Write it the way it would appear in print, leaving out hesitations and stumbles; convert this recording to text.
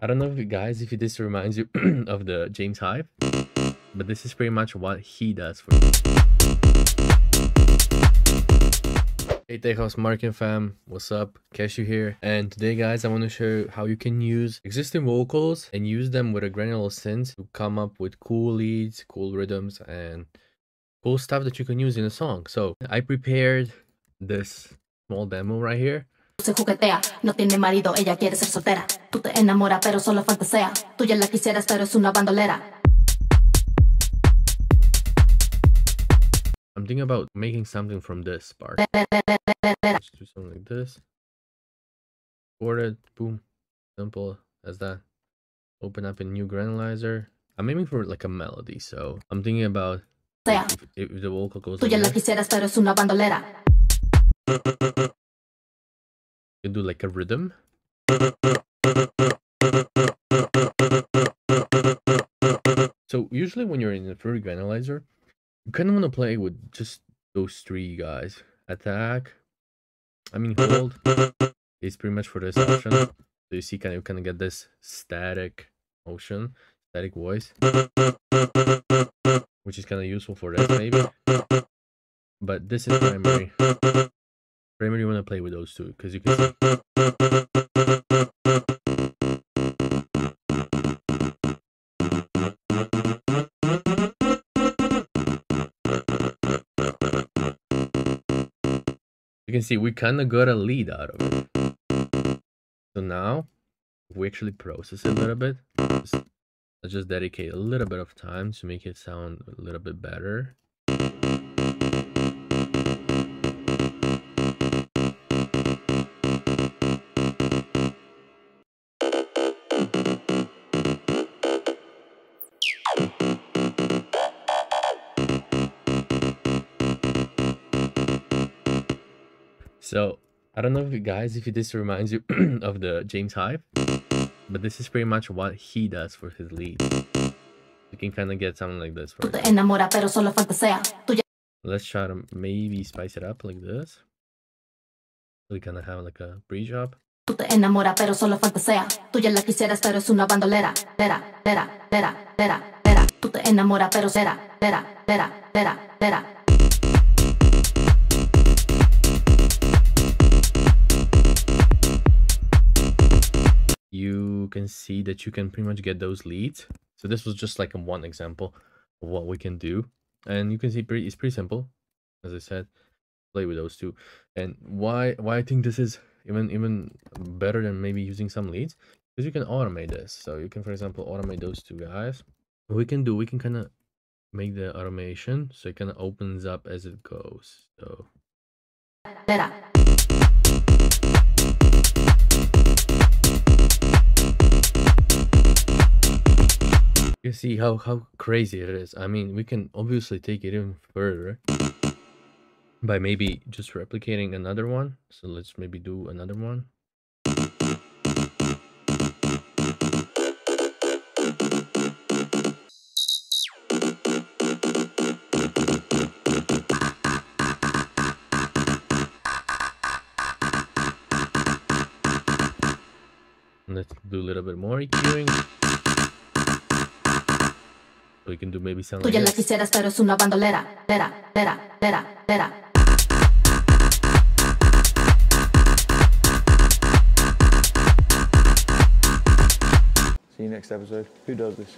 I don't know if if this reminds you of the James Hive, but this is pretty much what he does for you. Hey Techhouse marketing fam, what's up? Cashew here, and today guys I want to show you how you can use existing vocals and use them with a granular synth to come up with cool leads, cool rhythms, and cool stuff that you can use in a song. So I prepared this small demo right here. Se juguetea, no tiene marido, ella quiere ser soltera. Tú te enamoras, pero solo fantasea. Tú ya la quisieras, pero es una bandolera. I'm thinking about making something from this part. Let's do something like this. Record it, boom, simple as that. Open up a new granulizer. I'm aiming for like a melody, so I'm thinking about if the vocal goes Tú ya la quisieras, pero es una bandolera. You do like a rhythm. So usually when you're in the fruity granulizer, you kind of want to play with just those three guys. Attack, hold is pretty much for this option. So you see you kind of get this static motion, static voice, which is kind of useful for this maybe. But this is primary. Primary, you want to play with those two because you can see. You can see we kind of got a lead out of it. So now, if we actually process it a little bit, let's just dedicate a little bit of time to make it sound a little bit better. So I don't know if this reminds you of the James Hive, but this is pretty much what he does for his lead. You can kind of get something like this for it. Let's try to maybe spice it up like this. We kind of have like a bridge up. Tú te enamoras, pero solo fantasea. Tú ya la quisieras, pero es una bandolera. Tú te enamoras, pero será. You can see that you can pretty much get those leads. So this was just like one example of what we can do, and you can see it's pretty simple. As I said, play with those two. And why I think this is even better than maybe using some leads, because you can automate this. So you can, for example, automate those two guys. What we can kind of make the automation so it kind of opens up as it goes. So you see how crazy it is. I mean, we can obviously take it even further by maybe just replicating another one. So let's maybe do another one. Let's do a little bit more EQing. So we can do maybe something like this. See you next episode. Who does this?